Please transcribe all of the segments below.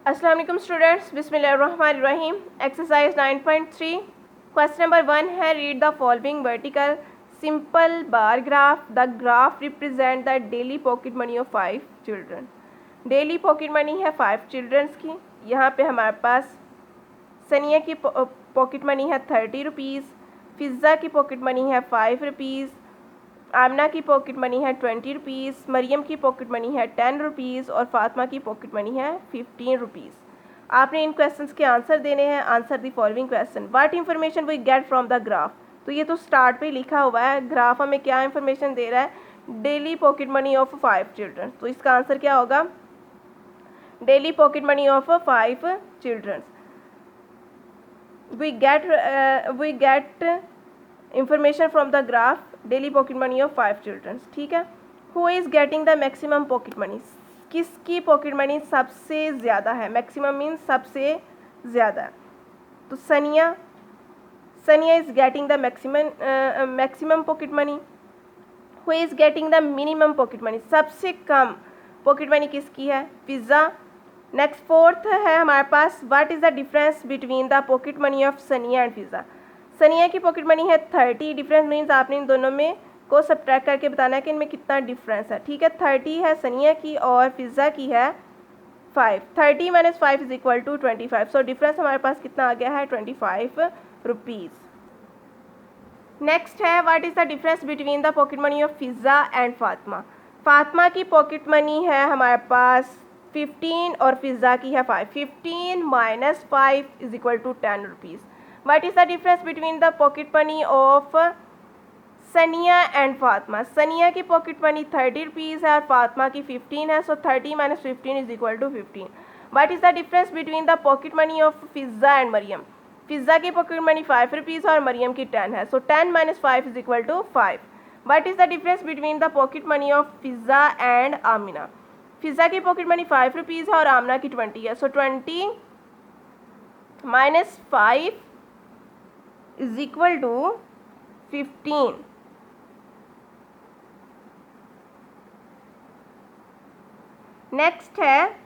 अस्सलाम वालेकुम स्टूडेंट्स, बिस्मिल्लाहिर्रहमानिर्रहीम। एक्सरसाइज 9.3 क्वेश्चन नंबर 1 है, read the following vertical simple bar graph. The graph represent the daily pocket money of 5 children. Daily pocket money है 5 children's की। यहाँ पे हमारे पास सनिया की पॉकेट मनी है 30 रुपीज़, फ़िज़ा की पॉकेट मनी है 5 रुपीज़, आमना की पॉकेट मनी है 20 रुपीज़, मरियम की पॉकेट मनी है 10 रुपीज़ और फातिमा की पॉकेट मनी है 15 रुपीज़। आपने इन क्वेश्चंस के आंसर देने हैं। Answer the following question. What information we get from the graph. तो ये तो स्टार्ट पे लिखा हुआ है, ग्राफ हमें क्या इन्फॉर्मेशन दे रहा है, daily pocket money of 5 children. तो इसका आंसर क्या होगा, daily pocket money of 5 children. We get information from the graph daily pocket money of 5 childrens. ठीक है। Who is getting the maximum pocket money. किसकी पॉकेट मनी सबसे ज़्यादा है, मैक्सिमम मीन्स सबसे ज़्यादा। तो Sania is getting the maximum pocket money. Who is getting the minimum pocket money, सबसे कम पॉकेट मनी किसकी है, फ़िज़ा। नेक्स्ट फोर्थ है हमारे पास, what is the difference between the pocket money of Sania and Fiza. Sania की पॉकेट मनी है 30, डिफरेंस मीन्स आपने इन दोनों में को सब्ट्रैक्ट करके बताना है कि इनमें कितना डिफरेंस है। ठीक है, 30 है सनिया की और फ़िज़ा की है 5। 30 minus 5 is equal to 25। So difference हमारे पास कितना आ गया है, 25 रुपीज़। नेक्स्ट है, what is the difference between the pocket money of Fiza and Fatima. Fatima की पॉकेट मनी है हमारे पास 15 और फ़िज़ा की है 5। 15 minus 5 is equal to 10 rupees. What is the difference between the pocket money of सनिया एंड फातिमा। सनिया की पॉकेट मनी 30 रुपीज़ है और फातिमा की 15 है। So 30 minus 15 is equal to 15। What is the difference between the pocket money of Fiza and Mariyam. Fiza की pocket money 5 rupees और मरियम की 10 है। So 10 minus 5 is equal to 5। What is the difference between the pocket money of Fiza and Amina. Fiza की pocket money 5 rupees है और आमिना की 20 है। So 20 minus 5 is equal to 15। Next है,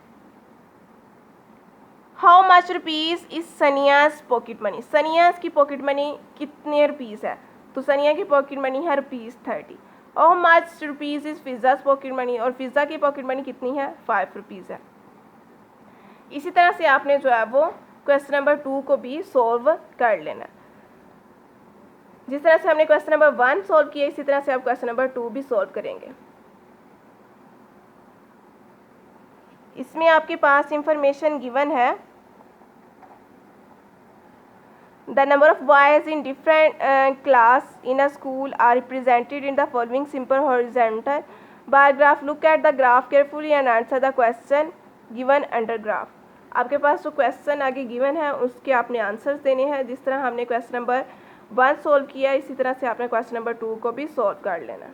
how much rupees is Sania's pocket money. Sania's की पॉकेट मनी कितने rupees है, तो सनिया की पॉकेट मनी है ₹30। How much rupees is Fiza's pocket money, और फ़िज़ा की पॉकेट मनी कितनी है, 5 रुपीज़ है। इसी तरह से आपने जो है वो क्वेश्चन नंबर 2 को भी सॉल्व कर लेना। जिस तरह से हमने क्वेश्चन नंबर 1 सॉल्व किया, इसी तरह से आप क्वेश्चन नंबर 2 भी सॉल्व करेंगे। इसमें आपके पास इंफॉर्मेशन गिवन है, the number of boys in different class in a school are represented in the following simple horizontal bar graph. Look at the graph carefully and answer the question given under graph. आपके पास जो question आगे given है उसके आपने answers देने हैं। जिस तरह हमने क्वेश्चन नंबर 1 सॉल्व किया, इसी तरह से आपने क्वेश्चन नंबर 2 को भी सॉल्व कर लेना।